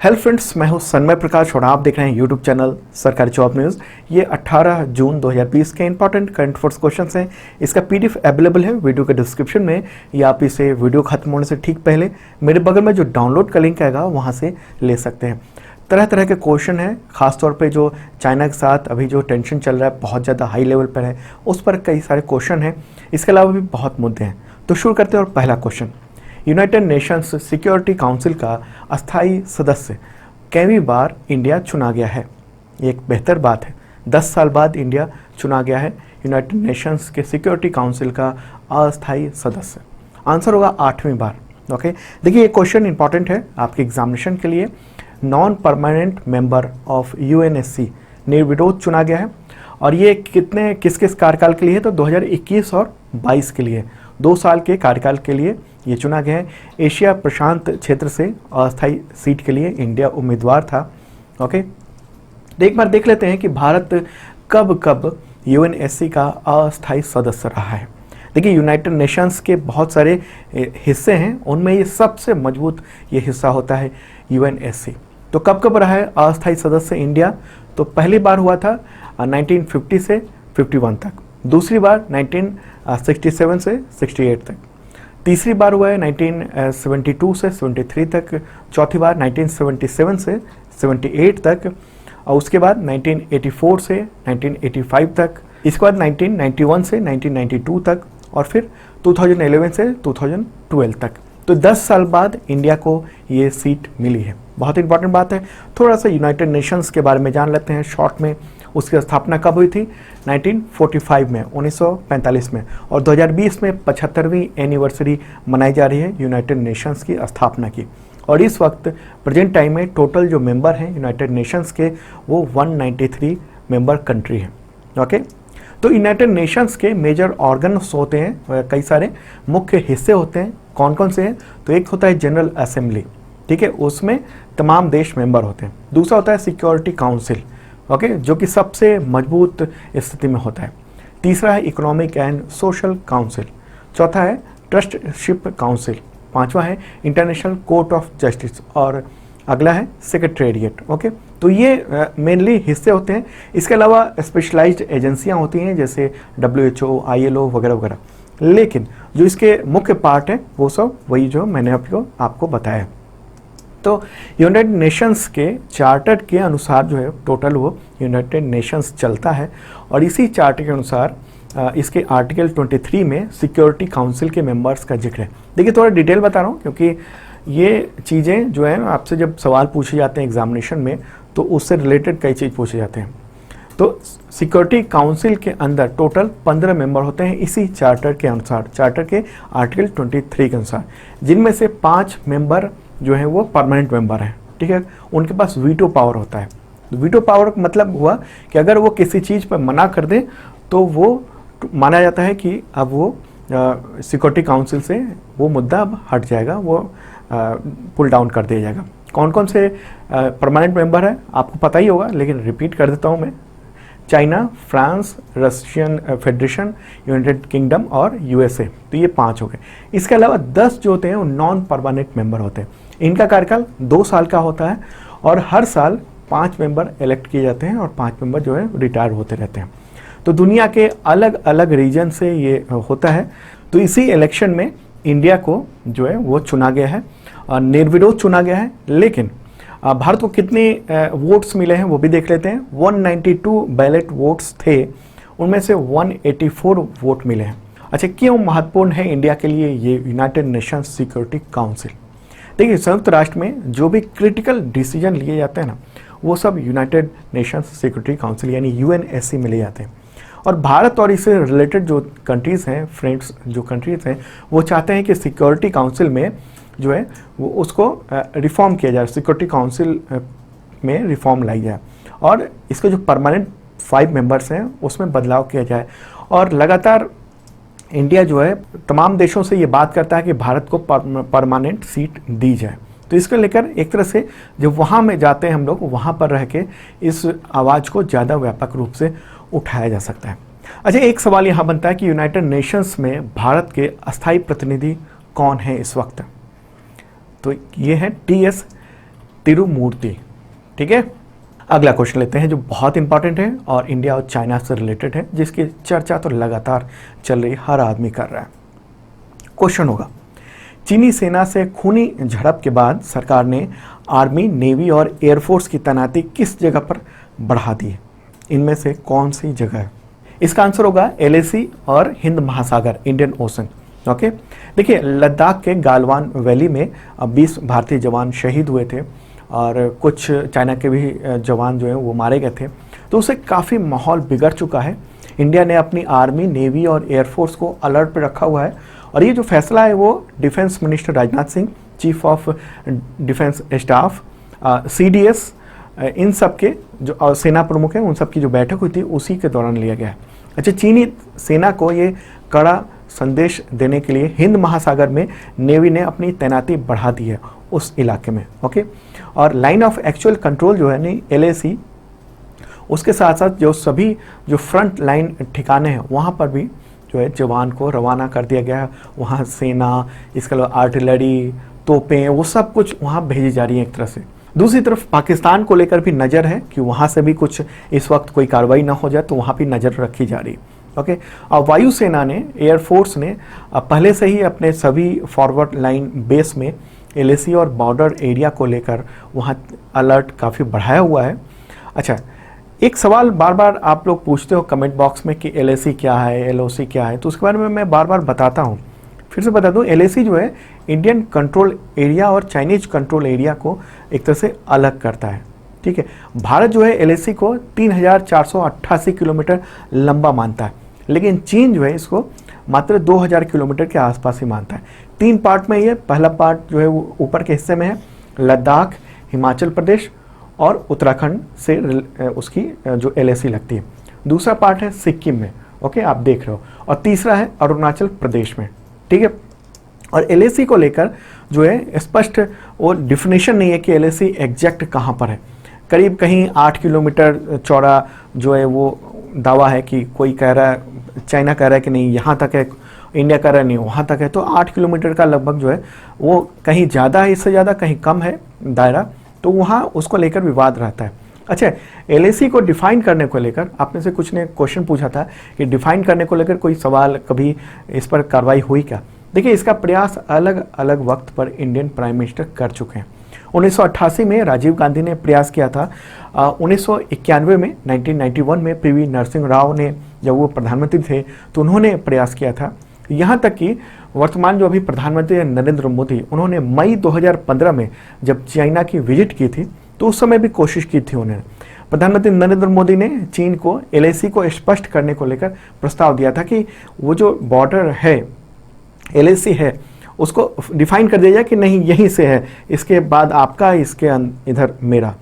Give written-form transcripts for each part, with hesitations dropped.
Hello friends, मैं हूं सन्मय प्रकाश और आप देख रहे हैं यूट्यूब चैनल सरकारी जॉब न्यूज़। ये 18 जून 2020 के इंपॉर्टेंट करंट अफेयर्स क्वेश्चंस हैं। इसका पीडीएफ अवेलेबल है वीडियो के डिस्क्रिप्शन में, या आप इसे वीडियो खत्म होने से ठीक पहले मेरे बगल में जो डाउनलोड का लिंक आएगा वहाँ से ले सकते हैं। तरह तरह के क्वेश्चन हैं, खासतौर पे जो चाइना के साथ अभी जो टेंशन चल रहा है बहुत ज़्यादा हाई लेवल पर है, उस पर कई सारे क्वेश्चन हैं। इसके अलावा भी बहुत मुद्दे हैं। तो शुरू करते हैं। और पहला question, United Nations security council का अस्थायी सदस्य कईवीं बार इंडिया चुना गया है? ये एक बेहतर बात है, 10 साल बाद इंडिया चुना गया है यूनाइटेड नेशंस के सिक्योरिटी काउंसिल का अस्थायी सदस्य। आंसर होगा 8वीं बार। ओके, देखिए ये क्वेश्चन इंपॉर्टेंट है आपके एग्जामिनेशन के लिए। Non permanent member of UNSC निर्विरोध चुना गया है, और ये किस किस कार्यकाल के लिए है? तो 2021 और 22 के लिए 2 साल के कार्यकाल के लिए ये चुना गया है। एशिया प्रशांत क्षेत्र से अस्थायी सीट के लिए इंडिया उम्मीदवार था। ओके, तो एक बार देख लेते हैं कि भारत कब कब यूएनएससी का अस्थायी सदस्य रहा है। देखिए यूनाइटेड नेशंस के बहुत सारे हिस्से हैं, उनमें ये सबसे मजबूत ये हिस्सा होता है यूएनएससी। तो कब कब रहा है अस्थायी सदस्य इंडिया? तो पहली बार हुआ था 1950 से 51 तक, दूसरी बार 1967 से 68 तक, तीसरी बार हुआ है 1972 से 73 तक, चौथी बार 1977 से 78 तक, और उसके बाद 1984 से 1985 तक, इसके बाद 1991 से 1992 तक, और फिर 2011 से 2012 तक। तो 10 साल बाद इंडिया को ये सीट मिली है। बहुत इंपॉर्टेंट बात है। थोड़ा सा यूनाइटेड नेशंस के बारे में जान लेते हैं शॉर्ट में। उसकी स्थापना कब हुई थी? 1945 में, 1945 में, और 2020 में 75वीं एनिवर्सरी मनाई जा रही है यूनाइटेड नेशंस की स्थापना की। और इस वक्त प्रेजेंट टाइम में टोटल जो मेंबर हैं यूनाइटेड नेशंस के वो 193 मेंबर कंट्री हैं। ओके, तो यूनाइटेड नेशंस के मेजर ऑर्गन्स होते हैं, कई सारे मुख्य हिस्से होते हैं। कौन कौन से हैं? तो एक होता है जनरल असेंबली, ठीक है, उसमें तमाम देश मेंबर होते हैं। दूसरा होता है सिक्योरिटी काउंसिल, ओके, जो कि सबसे मजबूत स्थिति में होता है। तीसरा है इकोनॉमिक एंड सोशल काउंसिल। चौथा है ट्रस्टशिप काउंसिल। पांचवा है इंटरनेशनल कोर्ट ऑफ जस्टिस, और अगला है सेक्रेटेरिएट। ओके, तो ये मेनली हिस्से होते हैं। इसके अलावा स्पेशलाइज्ड एजेंसियां होती हैं जैसे WHO, ILO वगैरह वगैरह, लेकिन जो इसके मुख्य पार्ट है वो सब वही जो मैंने आपको बताया। तो यूनाइटेड नेशंस के चार्टर के अनुसार जो है टोटल वो यूनाइटेड नेशंस चलता है, और इसी चार्टर के अनुसार इसके आर्टिकल 23 में सिक्योरिटी काउंसिल के मेंबर्स का जिक्र है। देखिए थोड़ा डिटेल बता रहा हूँ, क्योंकि ये चीज़ें जो है आपसे जब सवाल पूछे जाते हैं एग्जामिनेशन में तो उससे रिलेटेड कई चीज़ पूछे जाते हैं। तो सिक्योरिटी काउंसिल के अंदर टोटल 15 मेंबर होते हैं इसी चार्टर के अनुसार, चार्टर के आर्टिकल 23 के अनुसार, जिनमें से 5 मेंबर जो है वो परमानेंट मेंबर हैं, ठीक है। उनके पास वीटो पावर होता है। वीटो पावर का मतलब हुआ कि अगर वो किसी चीज़ पर मना कर दे तो वो माना जाता है कि अब वो सिक्योरिटी काउंसिल से वो मुद्दा अब हट जाएगा, वो पुल डाउन कर दिया जाएगा। कौन कौन से परमानेंट मेंबर हैं आपको पता ही होगा, लेकिन रिपीट कर देता हूँ मैं। China, France, Russian federation, United kingdom और USA। तो ये 5 हो गए। इसके अलावा 10 जो होते हैं वो नॉन परमानेंट मेंबर होते हैं। इनका कार्यकाल 2 साल का होता है, और हर साल 5 मेंबर इलेक्ट किए जाते हैं, और 5 मेंबर जो है रिटायर होते रहते हैं। तो दुनिया के अलग अलग रीजन से ये होता है। तो इसी इलेक्शन में इंडिया को जो है वो चुना गया है, निर्विरोध चुना गया है। लेकिन भारत को कितने वोट्स मिले हैं वो भी देख लेते हैं। 192 बैलेट वोट्स थे, उनमें से 184 वोट मिले हैं। अच्छा, क्यों महत्वपूर्ण है इंडिया के लिए ये यूनाइटेड नेशंस सिक्योरिटी काउंसिल? देखिए संयुक्त राष्ट्र में जो भी क्रिटिकल डिसीजन लिए जाते हैं ना, वो सब यूनाइटेड नेशंस सिक्योरिटी काउंसिल यानी UNSC में लिए जाते हैं। और भारत और इससे रिलेटेड जो कंट्रीज़ हैं, फ्रेंड्स जो कंट्रीज़ हैं, वो चाहते हैं कि सिक्योरिटी काउंसिल में जो है वो उसको रिफॉर्म किया जाए, सिक्योरिटी काउंसिल में रिफॉर्म लाई जाए, और इसके जो परमानेंट 5 मेंबर्स हैं उसमें बदलाव किया जाए। और लगातार इंडिया जो है तमाम देशों से ये बात करता है कि भारत को परमानेंट सीट दी जाए। तो इसको लेकर एक तरह से जब वहाँ में जाते हैं हम लोग, वहाँ पर रह के इस आवाज़ को ज़्यादा व्यापक रूप से उठाया जा सकता है। अच्छा, एक सवाल यहाँ बनता है कि यूनाइटेड नेशंस में भारत के अस्थायी प्रतिनिधि कौन है इस वक्त? तो ये है TS तिरुमूर्ति। ठीक है, अगला क्वेश्चन लेते हैं जो बहुत इंपॉर्टेंट है और इंडिया और चाइना से रिलेटेड है, जिसकी चर्चा तो लगातार चल रही, हर आदमी कर रहा है। क्वेश्चन होगा, चीनी सेना से खूनी झड़प के बाद सरकार ने आर्मी, नेवी और एयरफोर्स की तैनाती किस जगह पर बढ़ा दी है? इनमें से कौन सी जगह है? इसका आंसर होगा LAC और हिंद महासागर, इंडियन ओशन। ओके, देखिए लद्दाख के गालवान वैली में 20 भारतीय जवान शहीद हुए थे और कुछ चाइना के भी जवान जो हैं वो मारे गए थे, तो उससे काफ़ी माहौल बिगड़ चुका है। इंडिया ने अपनी आर्मी, नेवी और एयरफोर्स को अलर्ट पर रखा हुआ है और ये जो फैसला है वो defence minister Rajnath Singh, chief of defence staff, CDS, इन सब के जो सेना प्रमुख हैं उन सब की जो बैठक हुई थी उसी के दौरान लिया गया है। अच्छा, चीनी सेना को ये कड़ा संदेश देने के लिए हिंद महासागर में नेवी ने अपनी तैनाती बढ़ा दी है उस इलाके में। ओके, और लाइन ऑफ एक्चुअल कंट्रोल जो है नहीं LAC, उसके साथ साथ जो सभी जो फ्रंट लाइन ठिकाने हैं वहाँ पर भी जो है जवान को रवाना कर दिया गया है। वहाँ सेना, इसके अलावा आर्टिलरी, तोपें, वो सब कुछ वहाँ भेजी जा रही है एक तरह से। दूसरी तरफ पाकिस्तान को लेकर भी नज़र है कि वहाँ से भी कुछ इस वक्त कोई कार्रवाई ना हो जाए, तो वहाँ भी नज़र रखी जा रही है। ओके, और वायुसेना ने, एयरफोर्स ने पहले से ही अपने सभी फॉरवर्ड लाइन बेस में LAC और बॉर्डर एरिया को लेकर वहाँ अलर्ट काफ़ी बढ़ाया हुआ है। अच्छा, एक सवाल बार बार आप लोग पूछते हो कमेंट बॉक्स में कि LAC क्या है, LOC क्या है, तो उसके बारे में मैं बार बार बताता हूँ। फिर से बता दूँ, LAC जो है इंडियन कंट्रोल एरिया और चाइनीज कंट्रोल एरिया को एक तरह से अलग करता है। ठीक है, भारत जो है LAC को 3488 किलोमीटर लंबा मानता है, लेकिन चीन जो है इसको मात्र 2000 किलोमीटर के आसपास ही मानता है। 3 पार्ट में ये, पहला पार्ट जो है वो ऊपर के हिस्से में है, लद्दाख, हिमाचल प्रदेश और उत्तराखंड से उसकी जो LAC लगती है। दूसरा पार्ट है सिक्किम में, ओके आप देख रहे हो, और तीसरा है अरुणाचल प्रदेश में। ठीक है, और LAC को लेकर जो है स्पष्ट वो डिफिनेशन नहीं है कि LAC एग्जैक्ट कहाँ पर है। करीब कहीं 8 किलोमीटर चौड़ा जो है वो दावा है कि कोई कह रहा है, चाइना कह रहा है कि नहीं यहाँ तक है, इंडिया कह रहा है नहीं वहाँ तक है, तो 8 किलोमीटर का लगभग जो है वो कहीं ज़्यादा है, इससे ज़्यादा कहीं कम है दायरा, तो वहाँ उसको लेकर विवाद रहता है। अच्छा, LAC को डिफाइन करने को लेकर आप में से कुछ ने क्वेश्चन पूछा था कि डिफाइन करने को लेकर कोई सवाल, कभी इस पर कार्रवाई हुई क्या? देखिए, इसका प्रयास अलग अलग वक्त पर इंडियन प्राइम मिनिस्टर कर चुके हैं। 1988 में राजीव गांधी ने प्रयास किया था, 1991 में 1991 में PV नरसिंह राव ने, जब वो प्रधानमंत्री थे तो उन्होंने प्रयास किया था। यहाँ तक कि वर्तमान जो अभी प्रधानमंत्री हैं नरेंद्र मोदी, उन्होंने मई 2015 में जब चाइना की विजिट की थी तो उस समय भी कोशिश की थी उन्होंने। प्रधानमंत्री नरेंद्र मोदी ने चीन को LAC को स्पष्ट करने को लेकर प्रस्ताव दिया था कि वो जो बॉर्डर है, LAC है, उसको डिफाइन कर दिया जाए कि नहीं यहीं से है, इसके बाद आपका, इसके इधर मेरा।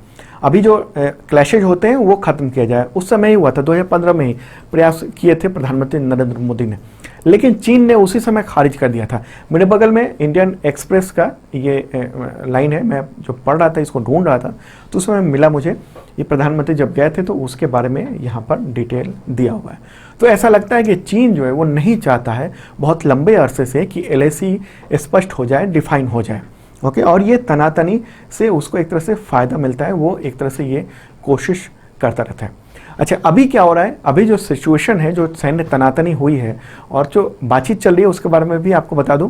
अभी जो क्लैशेज होते हैं वो ख़त्म किया जाए, उस समय ही हुआ था, 2015 में ही प्रयास किए थे प्रधानमंत्री नरेंद्र मोदी ने, लेकिन चीन ने उसी समय खारिज कर दिया था। मेरे बगल में इंडियन एक्सप्रेस का ये लाइन है, मैं जो पढ़ रहा था, इसको ढूंढ रहा था, तो उस समय मिला मुझे, ये प्रधानमंत्री जब गए थे तो उसके बारे में यहाँ पर डिटेल दिया हुआ है। तो ऐसा लगता है कि चीन जो है वो नहीं चाहता है बहुत लंबे अरसे से कि LAC स्पष्ट हो जाए, डिफाइन हो जाए। ओके, और ये तनातनी से उसको एक तरह से फ़ायदा मिलता है, वो एक तरह से ये कोशिश करता रहता है। अच्छा, अभी क्या हो रहा है, अभी जो सिचुएशन है, जो सैन्य तनातनी हुई है और जो बातचीत चल रही है, उसके बारे में भी आपको बता दूं,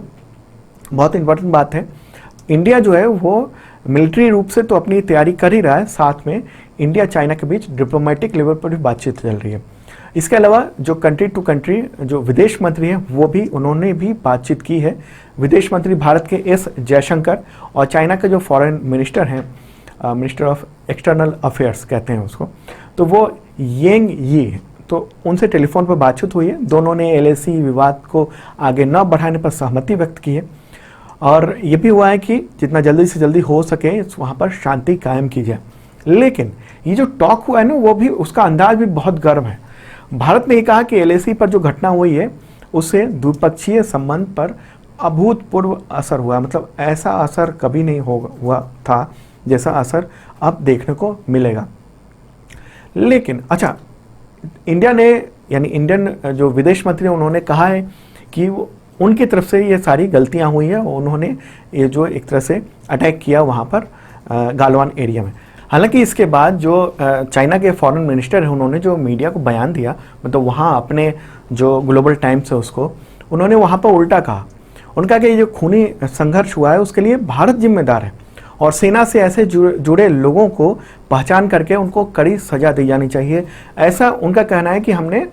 बहुत इंपॉर्टेंट बात है। इंडिया जो है वो मिलिट्री रूप से तो अपनी तैयारी कर ही रहा है, साथ में इंडिया चाइना के बीच डिप्लोमेटिक लेवल पर भी बातचीत चल रही है। इसके अलावा जो कंट्री टू कंट्री जो विदेश मंत्री हैं वो भी, उन्होंने भी बातचीत की है। विदेश मंत्री भारत के S जयशंकर और चाइना के जो फॉरेन मिनिस्टर हैं, मिनिस्टर ऑफ एक्सटर्नल अफेयर्स कहते हैं उसको, तो वो येंग यी, तो उनसे टेलीफोन पर बातचीत हुई है। दोनों ने LAC विवाद को आगे न बढ़ाने पर सहमति व्यक्त की है और ये भी हुआ है कि जितना जल्दी से जल्दी हो सके वहाँ पर शांति कायम की जाए। लेकिन ये जो टॉक हुआ है ना, वो भी, उसका अंदाज भी बहुत गर्म है। भारत ने कहा कि LAC पर जो घटना हुई है उससे द्विपक्षीय संबंध पर अभूतपूर्व असर हुआ, मतलब ऐसा असर कभी नहीं हुआ था जैसा असर अब देखने को मिलेगा। लेकिन अच्छा, इंडिया ने, यानी इंडियन जो विदेश मंत्री, उन्होंने कहा है कि उनकी तरफ से ये सारी गलतियां हुई हैं, उन्होंने ये जो एक तरह से अटैक किया वहाँ पर गालवान एरिया में। हालांकि इसके बाद जो चाइना के फॉरेन मिनिस्टर हैं उन्होंने जो मीडिया को बयान दिया, मतलब वहाँ अपने जो ग्लोबल टाइम्स है उसको, उन्होंने वहाँ पर उल्टा कहा। उनका कि जो खूनी संघर्ष हुआ है उसके लिए भारत जिम्मेदार है और सेना से ऐसे जुड़े लोगों को पहचान करके उनको कड़ी सजा दी जानी चाहिए, ऐसा उनका कहना है कि हमने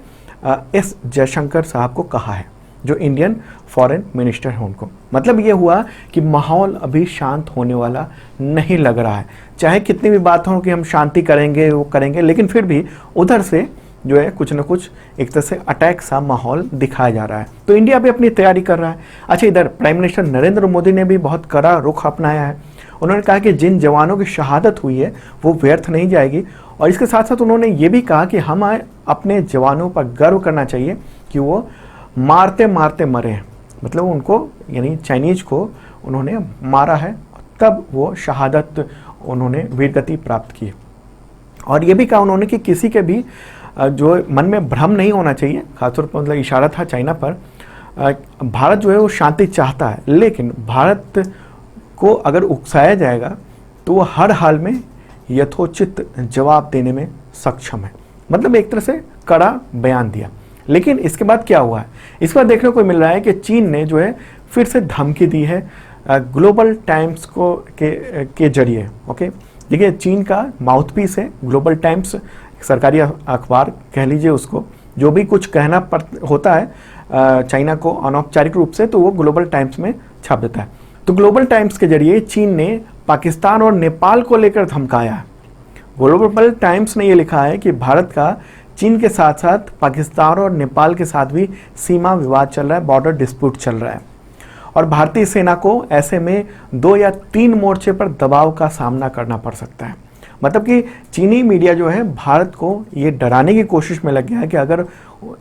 एस जयशंकर साहब को कहा है, जो इंडियन फॉरेन मिनिस्टर हैं उनको। मतलब ये हुआ कि माहौल अभी शांत होने वाला नहीं लग रहा है, चाहे कितनी भी बात हो कि हम शांति करेंगे वो करेंगे, लेकिन फिर भी उधर से जो है कुछ न कुछ एक तरह से अटैक सा माहौल दिखाया जा रहा है। तो इंडिया भी अपनी तैयारी कर रहा है। अच्छा, इधर प्राइम मिनिस्टर नरेंद्र मोदी ने भी बहुत कड़ा रुख अपनाया है। उन्होंने कहा कि जिन जवानों की शहादत हुई है वो व्यर्थ नहीं जाएगी, और इसके साथ साथ उन्होंने ये भी कहा कि हम अपने जवानों पर गर्व करना चाहिए कि वो मारते मारते मरे हैं। मतलब उनको यानी चाइनीज को उन्होंने मारा है, तब वो शहादत उन्होंने वीरगति प्राप्त की। और ये भी कहा उन्होंने कि किसी के भी जो मन में भ्रम नहीं होना चाहिए, खासतौर पर मतलब इशारा था चाइना पर। भारत जो है वो शांति चाहता है, लेकिन भारत को अगर उकसाया जाएगा तो वो हर हाल में यथोचित जवाब देने में सक्षम है। मतलब एक तरह से कड़ा बयान दिया। लेकिन इसके बाद क्या हुआ है, इसके बाद देखने को मिल रहा है कि चीन ने जो है फिर से धमकी दी है ग्लोबल टाइम्स को के जरिए। ओके, देखिए चीन का माउथपीस है ग्लोबल टाइम्स, सरकारी अखबार कह लीजिए उसको। जो भी कुछ कहना होता है चाइना को अनौपचारिक रूप से, तो वो ग्लोबल टाइम्स में छाप देता है। तो ग्लोबल टाइम्स के जरिए चीन ने पाकिस्तान और नेपाल को लेकर धमकाया है। ग्लोबल टाइम्स ने ये लिखा है कि भारत का चीन के साथ साथ पाकिस्तान और नेपाल के साथ भी सीमा विवाद चल रहा है, बॉर्डर डिस्प्यूट चल रहा है, और भारतीय सेना को ऐसे में 2 या 3 मोर्चे पर दबाव का सामना करना पड़ सकता है। मतलब कि चीनी मीडिया जो है भारत को ये डराने की कोशिश में लग गया है कि अगर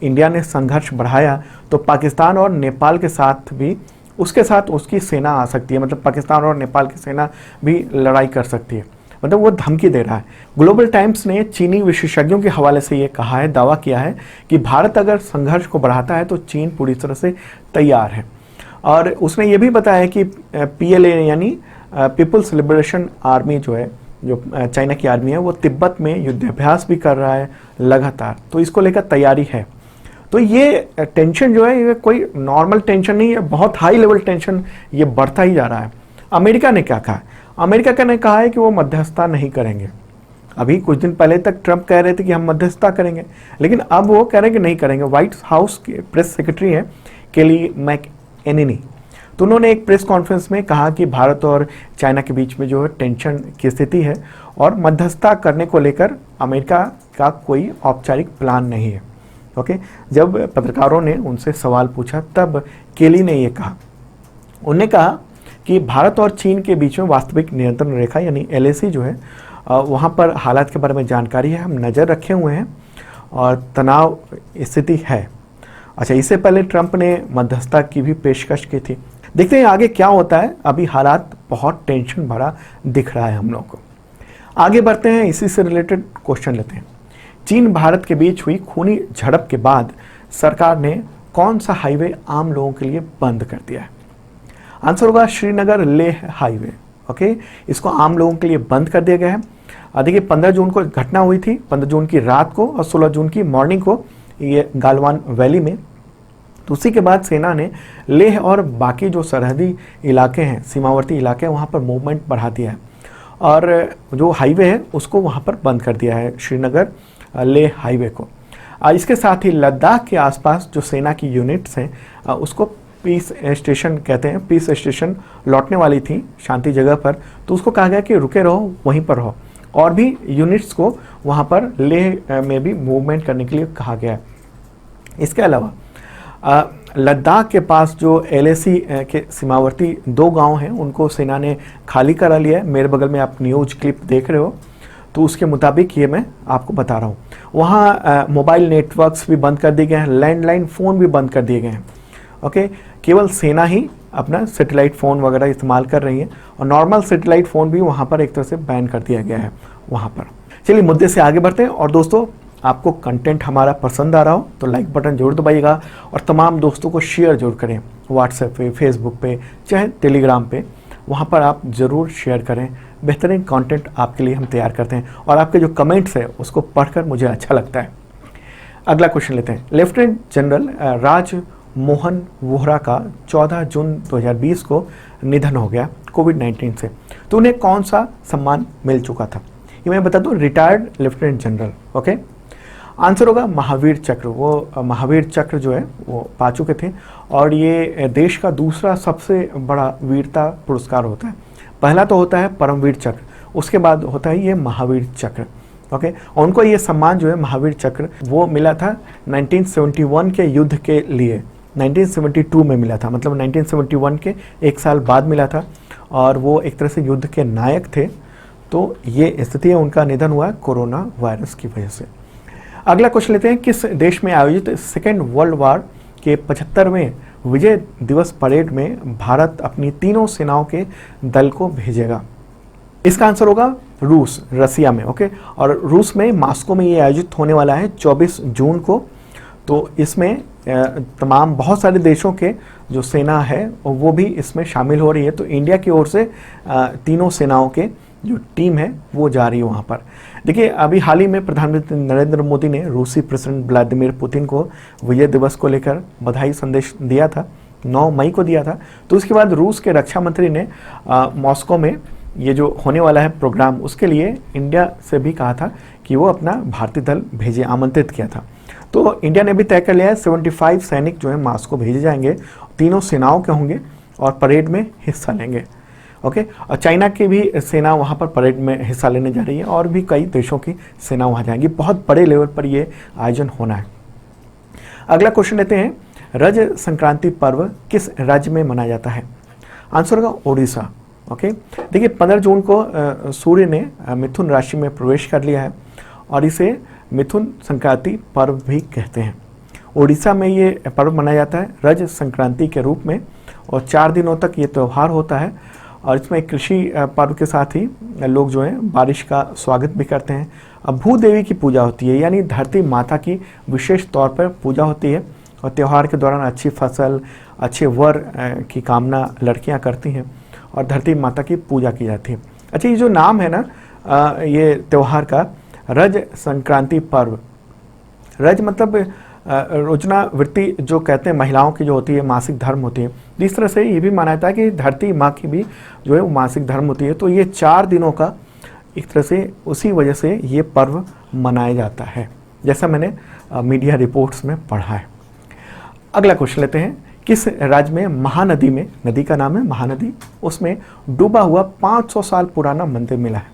इंडिया ने संघर्ष बढ़ाया तो पाकिस्तान और नेपाल के साथ भी उसके साथ उसकी सेना आ सकती है। मतलब पाकिस्तान और नेपाल की सेना भी लड़ाई कर सकती है, मतलब वो धमकी दे रहा है। ग्लोबल टाइम्स ने चीनी विशेषज्ञों के हवाले से ये कहा है, दावा किया है कि भारत अगर संघर्ष को बढ़ाता है तो चीन पूरी तरह से तैयार है। और उसने ये भी बताया कि PLA यानी पीपल्स लिबरेशन आर्मी जो है, जो चाइना की आर्मी है, वो तिब्बत में युद्धाभ्यास भी कर रहा है लगातार, तो इसको लेकर तैयारी है। तो ये टेंशन जो है ये कोई नॉर्मल टेंशन नहीं है, बहुत हाई लेवल टेंशन ये बढ़ता ही जा रहा है। अमेरिका ने क्या कहा? अमेरिका ने कहा है कि वो मध्यस्थता नहीं करेंगे। अभी कुछ दिन पहले तक ट्रंप कह रहे थे कि हम मध्यस्थता करेंगे, लेकिन अब वो कह रहे हैं कि नहीं करेंगे। व्हाइट हाउस के प्रेस सेक्रेटरी है केली मैकएननी, तो उन्होंने एक प्रेस कॉन्फ्रेंस में कहा कि भारत और चाइना के बीच में जो है टेंशन की स्थिति है और मध्यस्थता करने को लेकर अमेरिका का कोई औपचारिक प्लान नहीं है। ओके, जब पत्रकारों ने उनसे सवाल पूछा तब केली ने ये कहा, उन्होंने कहा कि भारत और चीन के बीच में वास्तविक नियंत्रण रेखा यानी LAC जो है वहाँ पर हालात के बारे में जानकारी है, हम नज़र रखे हुए हैं और तनाव स्थिति है। अच्छा, इससे पहले ट्रंप ने मध्यस्थता की भी पेशकश की थी। देखते हैं आगे क्या होता है। अभी हालात बहुत टेंशन भरा दिख रहा है हम लोग को। आगे बढ़ते हैं, इसी से रिलेटेड क्वेश्चन लेते हैं। चीन भारत के बीच हुई खूनी झड़प के बाद सरकार ने कौन सा हाईवे आम लोगों के लिए बंद कर दिया है? आंसर होगा श्रीनगर लेह हाईवे। ओके, इसको आम लोगों के लिए बंद कर दिया गया है। देखिए 15 जून को घटना हुई थी, 15 जून की रात को और 16 जून की मॉर्निंग को ये गालवान वैली में। तो उसी के बाद सेना ने लेह और बाकी जो सरहदी इलाके हैं, सीमावर्ती इलाके हैं, वहाँ पर मूवमेंट बढ़ा दिया है और जो हाईवे है उसको वहाँ पर बंद कर दिया है, श्रीनगर लेह हाईवे को। इसके साथ ही लद्दाख के आसपास जो सेना की यूनिट्स हैं उसको पीस स्टेशन कहते हैं, पीस स्टेशन लौटने वाली थी शांति जगह पर, तो उसको कहा गया कि रुके रहो, वहीं पर रहो। और भी यूनिट्स को वहाँ पर लेह में भी मूवमेंट करने के लिए कहा गया है। इसके अलावा लद्दाख के पास जो LAC के सीमावर्ती 2 गांव हैं उनको सेना ने खाली करा लिया है। मेरे बगल में आप न्यूज़ क्लिप देख रहे हो, तो उसके मुताबिक ये मैं आपको बता रहा हूँ। वहाँ मोबाइल नेटवर्क्स भी बंद कर दिए गए हैं, लैंडलाइन फ़ोन भी बंद कर दिए गए हैं। ओके, केवल सेना ही अपना सैटेलाइट फ़ोन वगैरह इस्तेमाल कर रही है और नॉर्मल सैटेलाइट फ़ोन भी वहाँ पर एक तरह से बैन कर दिया गया है वहाँ पर। चलिए मुद्दे से आगे बढ़ते हैं। और दोस्तों, आपको कंटेंट हमारा पसंद आ रहा हो तो लाइक बटन जरूर दबाइएगा और तमाम दोस्तों को शेयर जरूर करें, व्हाट्सएप पे, फेसबुक पे, चाहे टेलीग्राम पे। वहाँ पर आप ज़रूर शेयर करें। बेहतरीन कंटेंट आपके लिए हम तैयार करते हैं और आपके जो कमेंट्स है उसको पढ़कर मुझे अच्छा लगता है। अगला क्वेश्चन लेते हैं। लेफ्टिनेंट जनरल राज मोहन वोहरा का 14 जून 2020 को निधन हो गया कोविड-19 से। तो उन्हें कौन सा सम्मान मिल चुका था? ये मैं बता दूं, retired lieutenant general. Okay, answer होगा महावीर चक्र। वो महावीर चक्र जो है वो पा चुके थे और ये देश का दूसरा सबसे बड़ा वीरता पुरस्कार होता है। पहला तो होता है परमवीर चक्र, उसके बाद होता है ये महावीर चक्र। ओके, और उनको ये सम्मान जो है महावीर चक्र वो मिला था 1971 के युद्ध के लिए। 1972 में मिला था, मतलब 1971 के एक साल बाद मिला था और वो एक तरह से युद्ध के नायक थे। तो ये स्थिति है, उनका निधन हुआ कोरोना वायरस की वजह से। अगला क्वेश्चन लेते हैं। किस देश में आयोजित सेकेंड वर्ल्ड वॉर के 75वें विजय दिवस परेड में भारत अपनी तीनों सेनाओं के दल को भेजेगा? इसका आंसर होगा रूस, रसिया में। ओके, और रूस में मॉस्को में ये आयोजित होने वाला है 24 जून को। तो इसमें तमाम बहुत सारे देशों के जो सेना है वो भी इसमें शामिल हो रही है। तो इंडिया की ओर से तीनों सेनाओं के जो टीम है वो जा रही है वहाँ पर। देखिए, अभी हाल ही में प्रधानमंत्री नरेंद्र मोदी ने रूसी प्रेसिडेंट व्लादिमीर पुतिन को विजय दिवस को लेकर बधाई संदेश दिया था, 9 मई को दिया था। तो उसके बाद रूस के रक्षा मंत्री ने मॉस्को में ये जो होने वाला है प्रोग्राम, उसके लिए इंडिया से भी कहा था कि वो अपना भारतीय दल भेजे, आमंत्रित किया था। तो इंडिया ने भी तय कर लिया है 75 सैनिक जो है मॉस्को भेजे जाएंगे, तीनों सेनाओं के होंगे और परेड में हिस्सा लेंगे। ओके, और चाइना की भी सेना वहाँ पर परेड में हिस्सा लेने जा रही है और भी कई देशों की सेना वहाँ जाएंगी। बहुत बड़े लेवल पर ये आयोजन होना है। अगला क्वेश्चन लेते हैं। रज संक्रांति पर्व किस राज्य में मनाया जाता है? आंसर होगा ओडिशा। ओके, देखिए 15 जून को सूर्य ने मिथुन राशि में प्रवेश कर लिया है और इसे मिथुन संक्रांति पर्व भी कहते हैं। ओडिशा में ये पर्व मनाया जाता है रज संक्रांति के रूप में और 4 दिनों तक ये त्यौहार होता है और इसमें कृषि पर्व के साथ ही लोग जो हैं बारिश का स्वागत भी करते हैं। अब भूदेवी की पूजा होती है, यानी धरती माता की विशेष तौर पर पूजा होती है और त्यौहार के दौरान अच्छी फसल, अच्छे वर की कामना लड़कियां करती हैं और धरती माता की पूजा की जाती है। अच्छा, ये जो नाम है ना ये त्यौहार का, रज संक्रांति पर्व, रज मतलब रोजना वृत्ति जो कहते हैं महिलाओं की जो होती है, मासिक धर्म होती है। इस तरह से ये भी माना जाता है कि धरती माँ की भी जो है वो मासिक धर्म होती है। तो ये 4 दिनों का एक तरह से उसी वजह से ये पर्व मनाया जाता है, जैसा मैंने मीडिया रिपोर्ट्स में पढ़ा है। अगला क्वेश्चन लेते हैं। किस राज्य में महानदी में, नदी का नाम है महानदी, उसमें डूबा हुआ 500 साल पुराना मंदिर मिला है?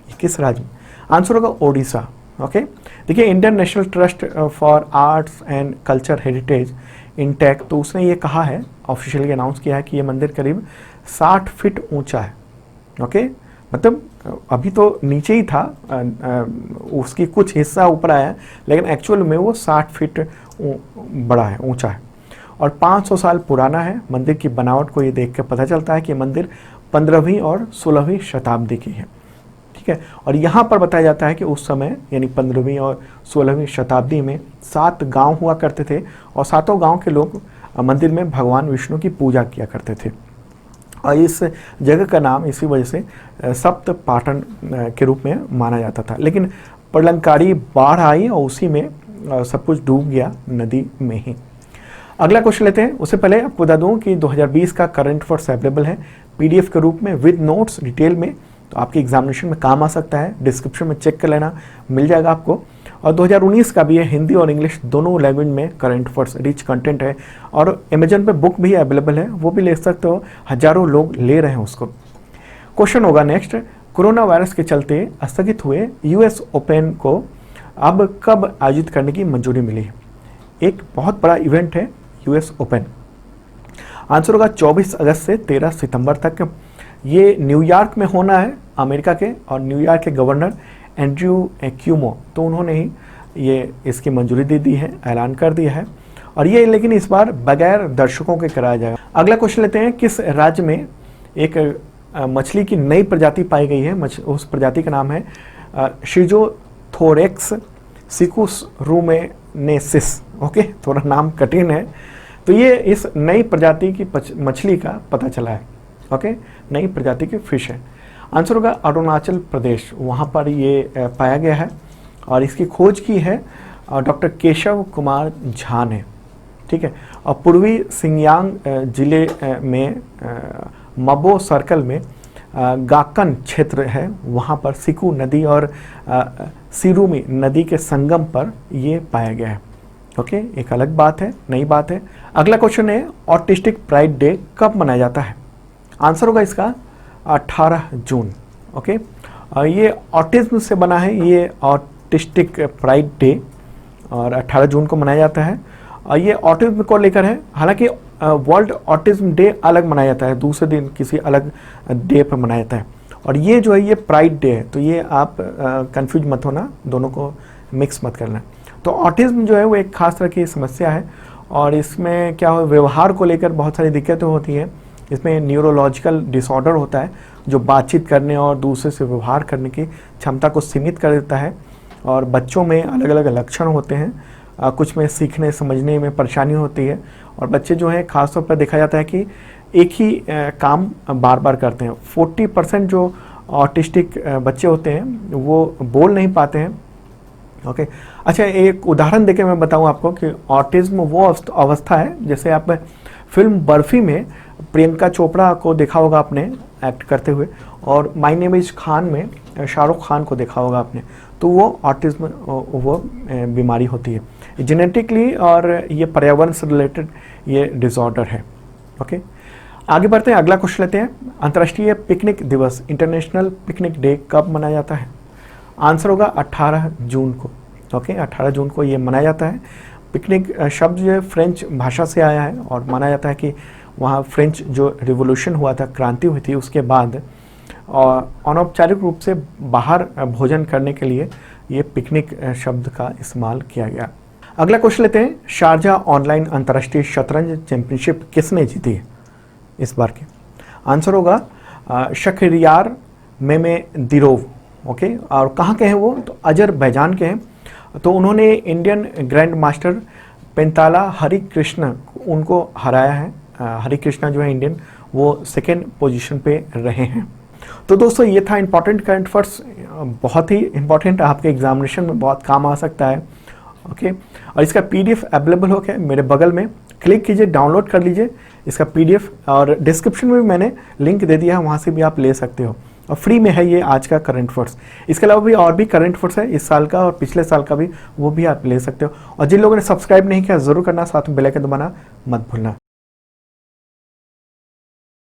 ये किस राज्य में? आंसर होगा ओडिशा। ओके, देखिए Indian national trust for arts and culture heritage INTACH, तो उसने ये कहा है, ऑफिशियली अनाउंस किया है कि ये मंदिर करीब 60 फीट ऊंचा है। ओके, मतलब अभी तो नीचे ही था, उसकी कुछ हिस्सा ऊपर आया है, लेकिन एक्चुअल में वो 60 फीट बड़ा है, ऊंचा है और 500 साल पुराना है। मंदिर की बनावट को ये देख कर पता चलता है कि मंदिर 15वीं और 16वीं शताब्दी की है। ठीक है, और यहाँ पर बताया जाता है कि उस समय यानी 15वीं और 16वीं शताब्दी में 7 गांव हुआ करते थे और 7 गांव के लोग मंदिर में भगवान विष्णु की पूजा किया करते थे और इस जगह का नाम इसी वजह से सप्त पाटन के रूप में माना जाता था। लेकिन प्रलंकारी बाढ़ आई और उसी में सब कुछ डूब गया नदी में ही। अगला क्वेश्चन लेते हैं। उससे पहले आपको बता दूं कि 2020 का करंट अफेयर्स अवेलेबल है PDF के रूप में विद नोट्स डिटेल में, तो आपके एग्जामिनेशन में काम आ सकता है। डिस्क्रिप्शन में चेक कर लेना, मिल जाएगा आपको। और 2019 का भी है, हिंदी और इंग्लिश दोनों लैंग्वेज में करंट अफेयर्स रिच कंटेंट है और अमेजन पे बुक भी अवेलेबल है, वो भी ले सकते हो। हजारों लोग ले रहे हैं उसको। क्वेश्चन होगा नेक्स्ट, कोरोना वायरस के चलते स्थगित हुए US ओपन को अब कब आयोजित करने की मंजूरी मिली है? एक बहुत बड़ा इवेंट है US ओपन। आंसर होगा 24 अगस्त से 13 सितंबर तक। ये न्यूयॉर्क में होना है अमेरिका के, और न्यूयॉर्क के गवर्नर एंड्रयू क्यूमो, तो उन्होंने ही ये इसकी मंजूरी दे दी है, ऐलान कर दिया है। और ये लेकिन इस बार बगैर दर्शकों के कराया जाएगा। अगला क्वेश्चन लेते हैं। किस राज्य में एक मछली की नई प्रजाति पाई गई है? उस प्रजाति का नाम है शिजोथोरेक्स सिकुस रूमेनेसिस। ओके, थोड़ा नाम कठिन है। तो ये इस नई प्रजाति की मछली का पता चला है। ओके, नई प्रजाति की फिश है? आंसर होगा अरुणाचल प्रदेश, वहाँ पर ये पाया गया है और इसकी खोज की है डॉक्टर केशव कुमार झा ने। ठीक है, और पूर्वी सिंगयांग जिले में मबो सर्कल में गाकन क्षेत्र है, वहाँ पर सिकू नदी और सिरुमी नदी के संगम पर ये पाया गया है। ओके, एक अलग बात है, नई बात है। अगला क्वेश्चन है ऑटिस्टिक प्राइड डे कब मनाया जाता है? आंसर होगा इसका 18 जून। ओके, ये ऑटिज्म से बना है ये ऑटिस्टिक प्राइड डे और 18 जून को मनाया जाता है। और ये ऑटिज्म को लेकर है, हालांकि वर्ल्ड ऑटिज्म डे अलग मनाया जाता है, दूसरे दिन किसी अलग डे पर मनाया जाता है। और ये जो है ये प्राइड डे है, तो ये आप कंफ्यूज मत होना, दोनों को मिक्स मत करना। तो ऑटिज्म जो है वो एक खास तरह की समस्या है और इसमें क्या हो, व्यवहार को लेकर बहुत सारी दिक्कतें होती हैं। इसमें न्यूरोलॉजिकल डिसऑर्डर होता है जो बातचीत करने और दूसरे से व्यवहार करने की क्षमता को सीमित कर देता है और बच्चों में अलग अलग लक्षण होते हैं। कुछ में सीखने समझने में परेशानी होती है और बच्चे जो हैं खासतौर पर देखा जाता है कि एक ही काम बार बार करते हैं। 40% जो ऑटिस्टिक बच्चे होते हैं वो बोल नहीं पाते हैं। ओके, अच्छा एक उदाहरण देके मैं बताऊं आपको कि ऑटिज्म वो अवस्था है, जैसे आप फिल्म बर्फी में प्रियंका चोपड़ा को देखा होगा आपने एक्ट करते हुए, और माय नेम इज खान में शाहरुख खान को देखा होगा आपने, तो वो ऑटिज्म वो बीमारी होती है जेनेटिकली और ये पर्यावरण से रिलेटेड ये डिसऑर्डर है। ओके, आगे बढ़ते हैं, अगला क्वेश्चन लेते हैं। अंतर्राष्ट्रीय पिकनिक दिवस इंटरनेशनल पिकनिक डे कब मनाया जाता है? आंसर होगा 18 जून को। ओके, 18 जून को ये मनाया जाता है। पिकनिक शब्द जो है फ्रेंच भाषा से आया है और माना जाता है कि वहाँ फ्रेंच जो रिवोल्यूशन हुआ था, क्रांति हुई थी, उसके बाद और अनौपचारिक रूप से बाहर भोजन करने के लिए ये पिकनिक शब्द का इस्तेमाल किया गया। अगला क्वेश्चन लेते हैं, शारजाह ऑनलाइन अंतर्राष्ट्रीय शतरंज चैंपियनशिप किसने जीती है इस बार की? आंसर होगा शखरियार मेमेदिरोव। ओके, और कहाँ के हैं वो? तो अजरबैजान के हैं। तो उन्होंने इंडियन ग्रैंड मास्टर पेंताला हरिकृष्ण उनको हराया है। हरिकृष्णा जो है इंडियन, वो सेकेंड पोजीशन पे रहे हैं। तो दोस्तों ये था इंपॉर्टेंट करंट अफेयर्स, बहुत ही इंपॉर्टेंट, आपके एग्जामिनेशन में बहुत काम आ सकता है। ओके, और इसका PDF अवेलेबल हो गया मेरे बगल में, क्लिक कीजिए, डाउनलोड कर लीजिए इसका PDF, और डिस्क्रिप्शन में भी मैंने लिंक दे दिया है, वहाँ से भी आप ले सकते हो और फ्री में है ये आज का करंट अफेयर्स। इसके अलावा भी और भी करंट अफेयर्स है इस साल का और पिछले साल का भी, वो भी आप ले सकते हो। और जिन लोगों ने सब्सक्राइब नहीं किया ज़रूर करना, साथ में बेल आइकन दबाना मत भूलना।